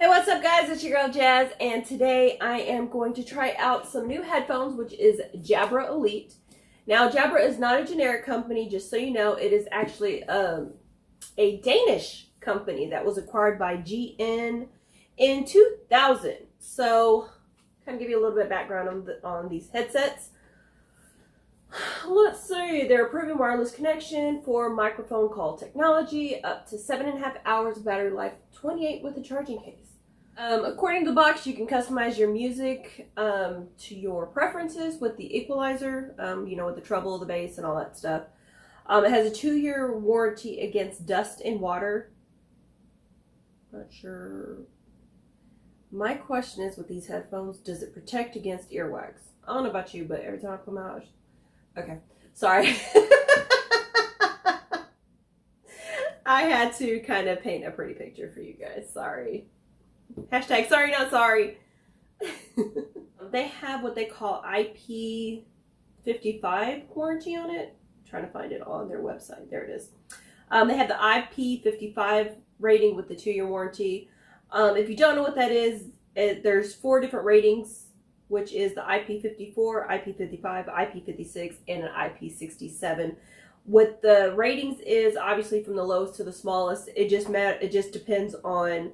Hey, what's up guys? It's your girl Jazz, and today I am going to try out some new headphones, which is Jabra Elite. Now, Jabra is not a generic company, just so you know. It is actually a Danish company that was acquired by GN in 2000. So, kind of give you a little bit of background on these headsets. Let's see, they're a proven wireless connection for microphone call technology, up to 7.5 hours of battery life, 28 with a charging case. According to the box, you can customize your music to your preferences with the equalizer, with the treble, the bass, and all that stuff. It has a 2-year warranty against dust and water. Not sure. My question is, with these headphones, does it protect against earwax? I don't know about you, but every time I put them out, okay, sorry. I had to kind of paint a pretty picture for you guys. Sorry. Hashtag sorry, not sorry. They have what they call IP55 warranty on it. I'm trying to find it on their website. There it is. They have the IP55 rating with the 2-year warranty. If you don't know what that is, there's 4 different ratings, which is the IP54, IP55, IP56, and an IP67. What the ratings is, obviously from the lowest to the smallest, it just depends on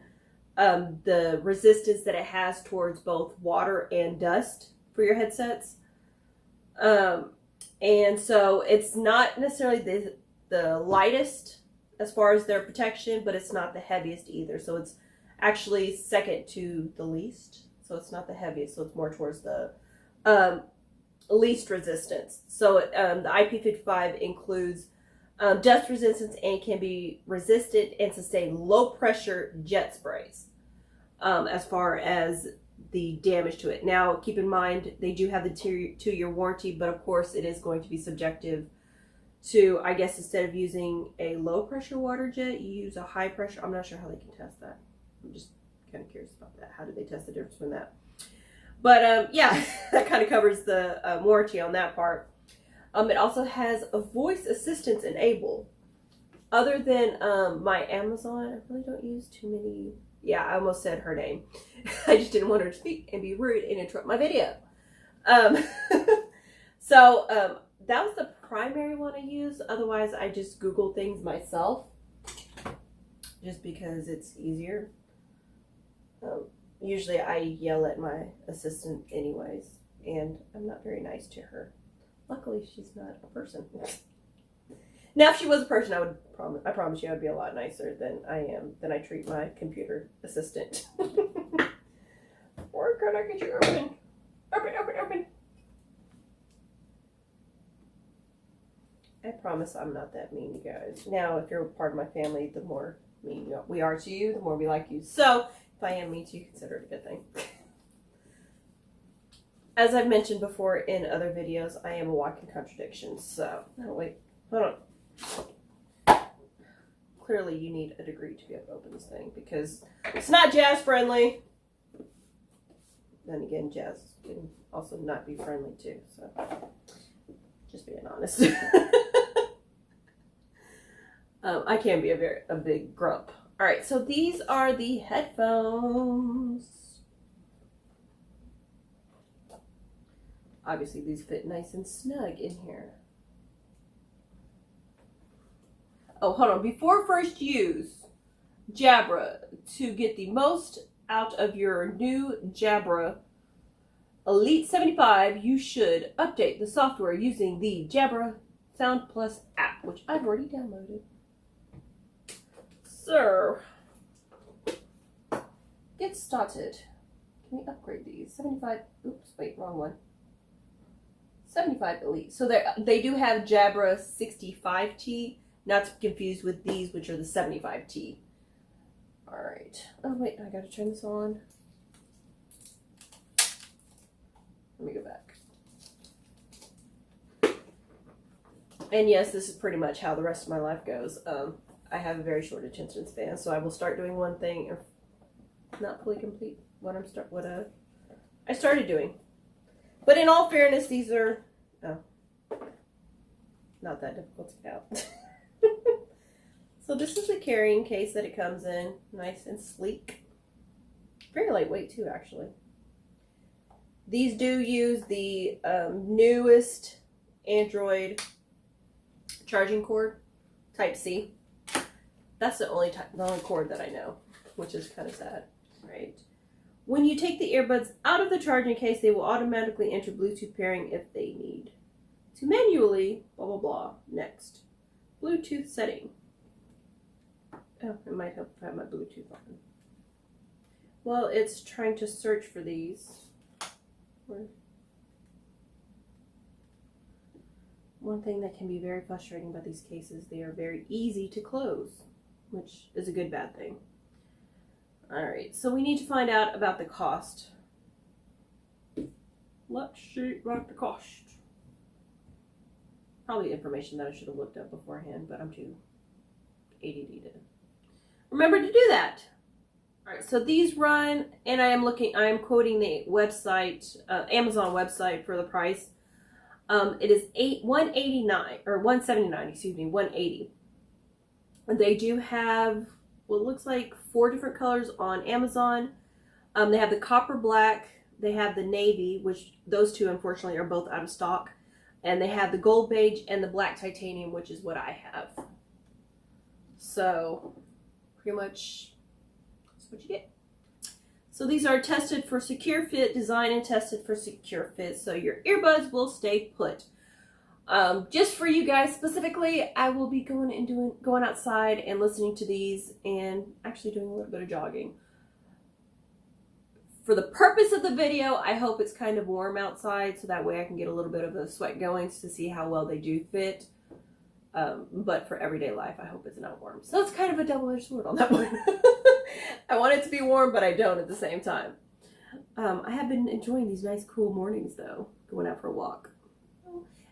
the resistance that it has towards both water and dust for your headsets. And so it's not necessarily the lightest as far as their protection, but it's not the heaviest either. So it's actually second to the least. So it's not the heaviest, so it's more towards the least resistance. So the IP55 includes dust resistance and can be resistant and sustain low pressure jet sprays as far as the damage to it. Now, keep in mind, they do have the 2-year warranty, but of course it is going to be subjective to, I guess, instead of using a low pressure water jet, you use a high pressure. I'm not sure how they can test that. I'm just kind of curious about that. How do they test the difference between that? But yeah, that kind of covers the warranty on that part. It also has a voice assistance enabled. Other than my Amazon, I really don't use too many. Yeah, I almost said her name. I just didn't want her to speak and be rude and interrupt my video. So that was the primary one I use. Otherwise, I just Google things myself, just because it's easier. Usually I yell at my assistant anyways, and I'm not very nice to her. Luckily, she's not a person. Now, if she was a person, I promise you I would be a lot nicer than I treat my computer assistant. Or can I get you open? Open. I promise I'm not that mean, you guys. Now, if you're part of my family, the more mean we are to you, the more we like you. So, if I am mean to you, consider it a good thing. As I've mentioned before in other videos, I am a walking contradiction. So, oh wait, hold on. Clearly, you need a degree to be able to open this thing because it's not Jazz friendly. Then again, Jazz can also not be friendly too. So, just being honest. I can be a big grump. All right, so these are the headphones. Obviously, these fit nice and snug in here. Oh, hold on. Before first use Jabra, to get the most out of your new Jabra Elite 75, you should update the software using the Jabra Sound Plus app, which I've already downloaded. So, get started. Can we upgrade these? 75, oops, wait, wrong one. 75 Elite. So they do have Jabra 65T, not to be confused with these, which are the 75T. All right. Oh, wait, I gotta turn this on. Let me go back. And yes, this is pretty much how the rest of my life goes. I have a very short attention span, so I will start doing one thing or not fully complete what I started doing. But in all fairness, these are not that difficult to get out. So this is the carrying case that it comes in, nice and sleek. Very lightweight too, actually. These do use the newest Android charging cord, Type-C. That's the only cord that I know, which is kind of sad, right? When you take the earbuds out of the charging case, they will automatically enter Bluetooth pairing if they need to manually, blah, blah, blah. Next, Bluetooth setting. Oh, it might help if I have my Bluetooth on. Well, it's trying to search for these. One thing that can be very frustrating about these cases, they are very easy to close, which is a good bad thing. Alright, so we need to find out about the cost. Let's see about the cost. Probably information that I should have looked up beforehand, but I'm too ADD to remember to do that. Alright, so these run, and I am quoting the website, Amazon website for the price. It is $179, or $179, excuse me, $180. They do have what looks like 4 different colors on Amazon. They have the copper black, they have the navy, which those two unfortunately are both out of stock, and they have the gold beige and the black titanium, which is what I have. So pretty much that's what you get. So these are tested for secure fit, designed and tested for secure fit, so your earbuds will stay put. Just for you guys specifically, I will be going outside and listening to these and actually doing a little bit of jogging. For the purpose of the video, I hope it's kind of warm outside, so that way I can get a little bit of the sweat going to see how well they do fit. But for everyday life, I hope it's not warm. So it's kind of a double-edged sword on that one. I want it to be warm, but I don't at the same time. I have been enjoying these nice cool mornings though, going out for a walk.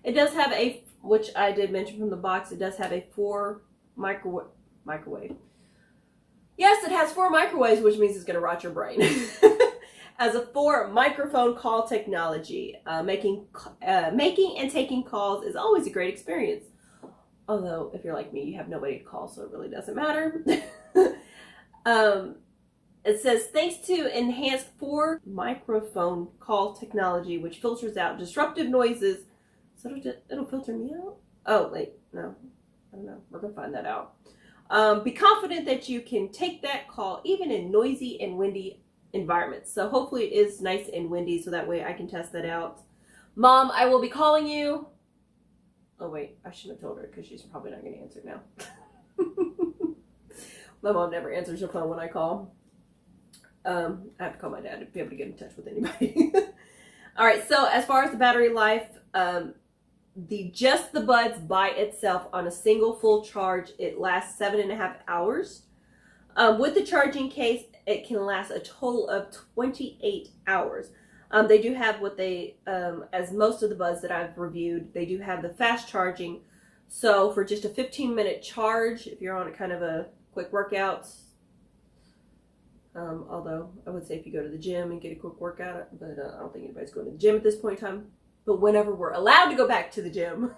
It does have which I did mention from the box, it does have a 4 microwave. Yes, it has 4 microwaves, which means it's going to rot your brain. As a 4 microphone call technology. Making and taking calls is always a great experience. Although, if you're like me, you have nobody to call, so it really doesn't matter. It says, thanks to enhanced 4 microphone call technology, which filters out disruptive noises. So it'll filter me out? Oh, wait, no. I don't know. We're going to find that out. Be confident that you can take that call even in noisy and windy environments. So hopefully it is nice and windy, so that way I can test that out. Mom, I will be calling you. Oh, wait. I shouldn't have told her because she's probably not going to answer now. My mom never answers her phone when I call. I have to call my dad to be able to get in touch with anybody. All right, so as far as the battery life, just the buds by itself on a single full charge, it lasts 7.5 hours. With the charging case, it can last a total of 28 hours. They do have what they, as most of the buds that I've reviewed, they do have the fast charging. So for just a 15-minute charge, if you're on a kind of a quick workout, although I would say if you go to the gym and get a quick workout, but I don't think anybody's going to the gym at this point in time. But whenever we're allowed to go back to the gym,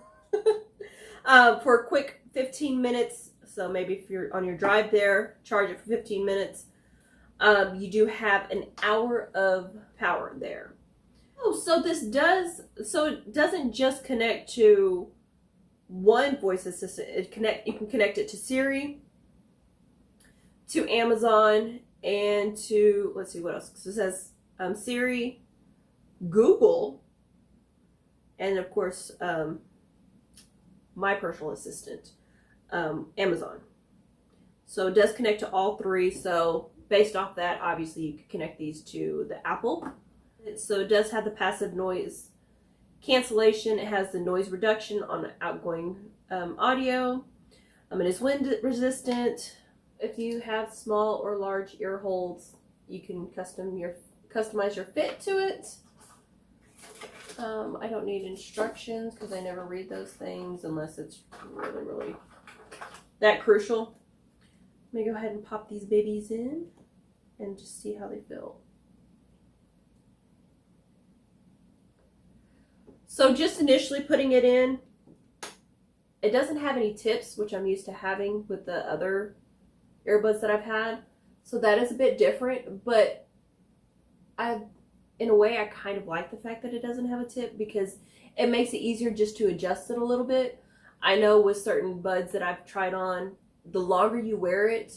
for a quick 15 minutes, so maybe if you're on your drive there, charge it for 15 minutes, you do have an hour of power there. Oh, so it doesn't just connect to one voice assistant. You can connect it to Siri, to Amazon, and to, let's see what else. So it says Siri, Google, and of course my personal assistant, Amazon. So it does connect to all 3. So based off that, obviously you could connect these to the Apple. So it does have the passive noise cancellation. It has the noise reduction on outgoing audio. It is wind resistant. If you have small or large ear holes, you can customize your fit to it. I don't need instructions because I never read those things unless it's really, really that crucial. Let me go ahead and pop these babies in and just see how they feel. So just initially putting it in, it doesn't have any tips, which I'm used to having with the other earbuds that I've had. So that is a bit different, but in a way, I kind of like the fact that it doesn't have a tip because it makes it easier just to adjust it a little bit. I know with certain buds that I've tried on, the longer you wear it,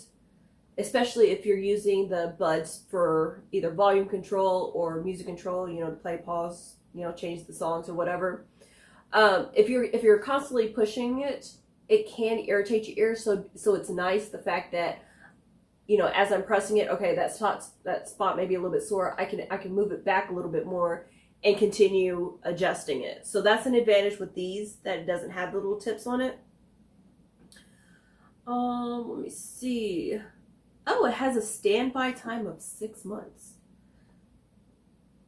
especially if you're using the buds for either volume control or music control, you know, to play, pause, you know, change the songs or whatever. If you're constantly pushing it, it can irritate your ears. So it's nice the fact that, you know, as I'm pressing it, okay, that spot may be a little bit sore. I can move it back a little bit more and continue adjusting it. So that's an advantage with these, that it doesn't have the little tips on it. Let me see. Oh, it has a standby time of 6 months.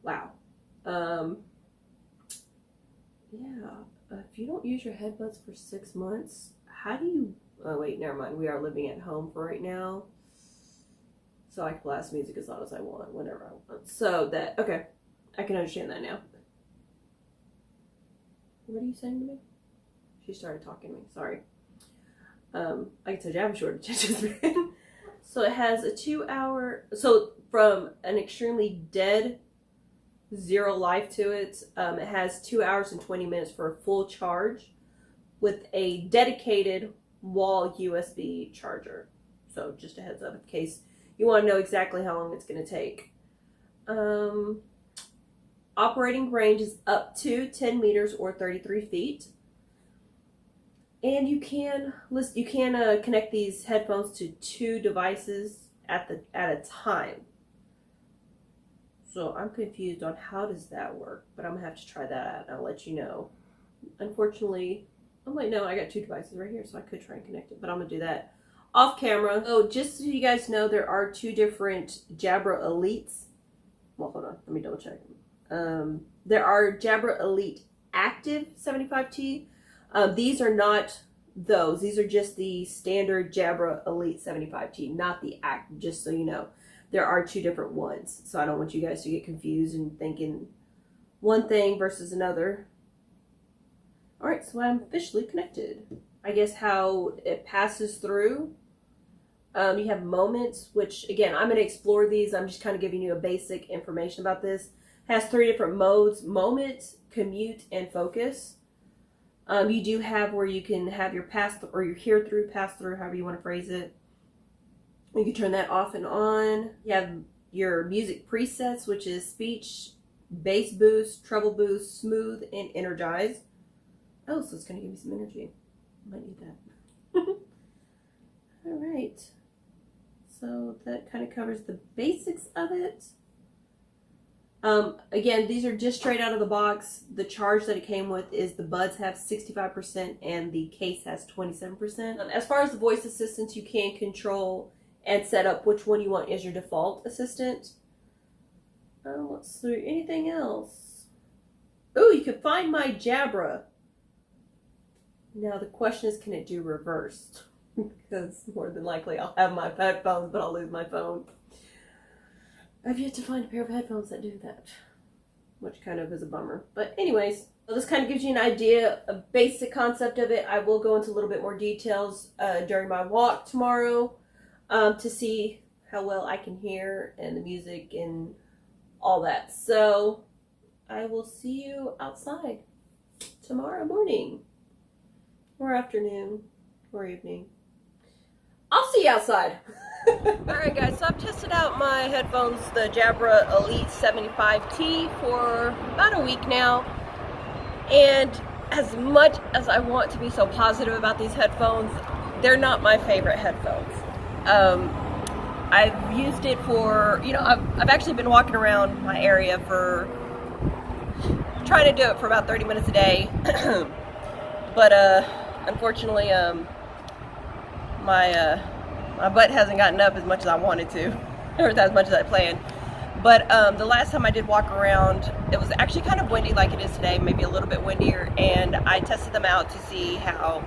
Wow. Yeah. If you don't use your headbuds for 6 months, how do you? Oh wait, never mind. We are living at home for right now, so I can blast music as loud as I want, whenever I want. So that, okay, I can understand that now. What are you saying to me? She started talking to me. Sorry. I can tell you I have a shortage. So it has a 2-hour. So from an extremely dead, 0 life to it, it has 2 hours and 20 minutes for a full charge with a dedicated wall USB charger. So just a heads up in case you want to know exactly how long it's going to take. Operating range is up to 10 meters or 33 feet. And you can connect these headphones to 2 devices at a time. So I'm confused on how does that work, but I'm gonna have to try that out and I'll let you know. Unfortunately, I'm like, no, I got 2 devices right here, so I could try and connect it, but I'm gonna do that off camera. Oh, just so you guys know, there are 2 different Jabra Elites. Well, hold on, let me double check. There are Jabra Elite Active 75T. These are not those. These are just the standard Jabra Elite 75T, not the Active, just so you know. There are 2 different ones, so I don't want you guys to get confused and thinking one thing versus another. All right, so I'm officially connected. I guess how it passes through. You have moments, which again, I'm going to explore these. I'm just kind of giving you a basic information about this. It has 3 different modes: moment, commute, and focus. You do have where you can have your pass or your hear through, pass through, however you want to phrase it. You can turn that off and on. You have your music presets, which is speech, bass boost, treble boost, smooth, and energize. Oh, so it's going to give me some energy. I might need that. All right. So that kind of covers the basics of it. Again, these are just straight out of the box. The charge that it came with is the buds have 65% and the case has 27%. As far as the voice assistants, you can control and set up which one you want as your default assistant. Let's see, anything else? Oh, you can find my Jabra. Now the question is, can it do reverse? Because more than likely I'll have my headphones, but I'll lose my phone. I've yet to find a pair of headphones that do that, which kind of is a bummer. But anyways, so this kind of gives you an idea, a basic concept of it. I will go into a little bit more details during my walk tomorrow to see how well I can hear and the music and all that. So I will see you outside tomorrow morning or afternoon or evening. I'll see you outside. Alright guys, so I've tested out my headphones, the Jabra Elite 75T, for about a week now, and as much as I want to be so positive about these headphones, they're not my favorite headphones. I've used it for, you know, I've actually been walking around my area for, trying to do it for about 30 minutes a day, but unfortunately my butt hasn't gotten up as much as I wanted to, or as much as I planned. But the last time I did walk around, it was actually kind of windy like it is today, maybe a little bit windier, and I tested them out to see how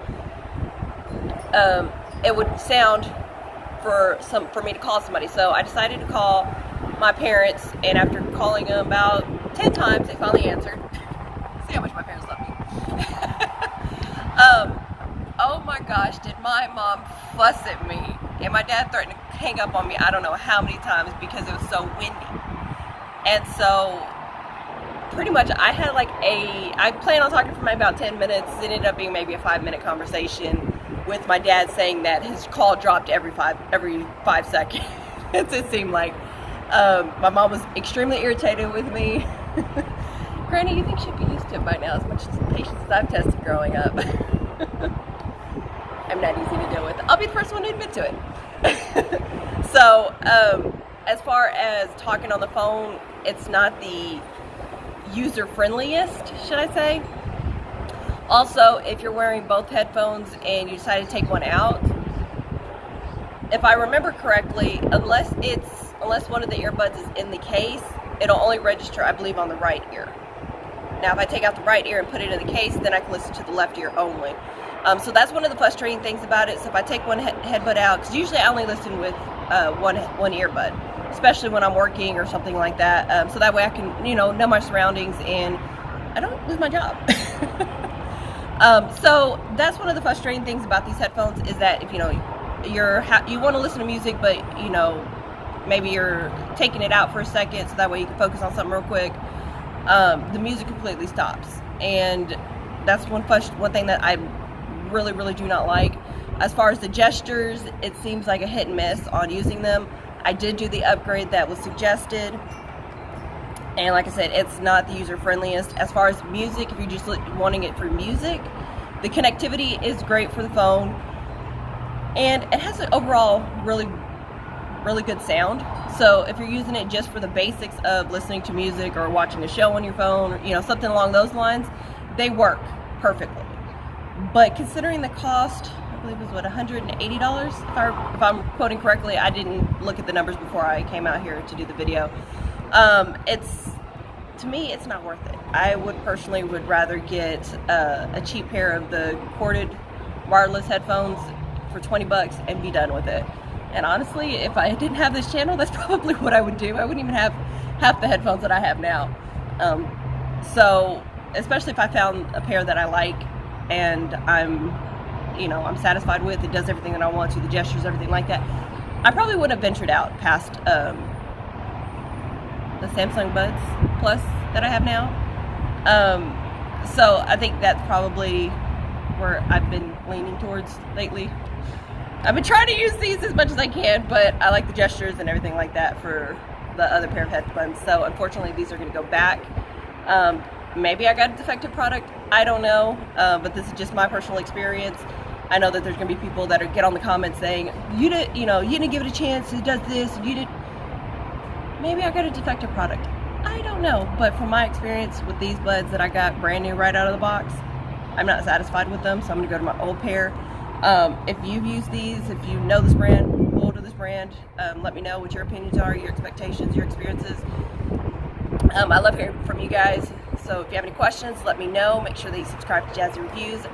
it would sound for me to call somebody. So I decided to call my parents, and after calling them about 10 times, they finally answered. See how much my parents love me. Oh my gosh, did my mom fuss at me, and my dad threatened to hang up on me I don't know how many times because it was so windy. And so pretty much I planned on talking for about 10 minutes. It ended up being maybe a 5-minute conversation with my dad saying that his call dropped every five seconds. It seemed like. My mom was extremely irritated with me. Granny, you think she'd be used to it by now, as much patience as I've tested growing up. I'm not easy to deal with. I'll be the first one to admit to it. So, as far as talking on the phone, it's not the user-friendliest, should I say. Also, if you're wearing both headphones and you decide to take one out, if I remember correctly, unless one of the earbuds is in the case, it'll only register, I believe, on the right ear. Now, if I take out the right ear and put it in the case, then I can listen to the left ear only. So that's one of the frustrating things about it. So if I take one headbud out, because usually I only listen with one earbud, especially when I'm working or something like that. So that way I can, know my surroundings and I don't lose my job. So that's one of the frustrating things about these headphones, is that if you want to listen to music, but maybe you're taking it out for a second so that way you can focus on something real quick, the music completely stops. And that's one thing that I really do not like. As far as the gestures, it seems like a hit and miss on using them. I did do the upgrade that was suggested, and like I said, it's not the user friendliest. As far as music, if you're just wanting it for music, the connectivity is great for the phone, and it has an overall really good sound. So if you're using it just for the basics of listening to music or watching a show on your phone, or something along those lines, they work perfectly. But considering the cost, I believe it was $180, if I'm quoting correctly. I didn't look at the numbers before I came out here to do the video. To me, it's not worth it. I personally would rather get a cheap pair of the corded wireless headphones for 20 bucks and be done with it. And honestly, if I didn't have this channel, that's probably what I would do. I wouldn't even have half the headphones that I have now. So especially if I found a pair that I like and I'm satisfied with, it does everything that I want to, the gestures, everything like that, I probably wouldn't have ventured out past the Samsung Buds Plus that I have now. So I think that's probably where I've been leaning towards lately. I've been trying to use these as much as I can, but I like the gestures and everything like that for the other pair of headphones. So unfortunately, these are going to go back. Maybe I got a defective product. I don't know, but this is just my personal experience. I know that there's going to be people that get on the comments saying, you didn't give it a chance. It does this. And you didn't. Maybe I got a defective product. I don't know, but from my experience with these buds that I got brand new right out of the box, I'm not satisfied with them. So I'm going to go to my old pair. If you've used these, if you know this brand, loyal to this brand, let me know what your opinions are, your expectations, your experiences. I love hearing from you guys. So if you have any questions, let me know. Make sure that you subscribe to Jazzy Reviews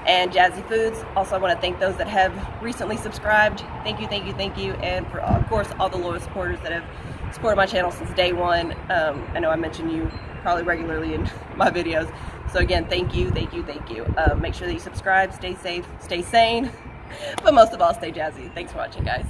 and Jazzyfoodz. Also, I want to thank those that have recently subscribed. Thank you. And for, of course, all the loyal supporters that have supported my channel since day one. I know I mention you probably regularly in my videos. So again, thank you. Make sure that you subscribe, stay safe, stay sane, but most of all, stay jazzy. Thanks for watching, guys.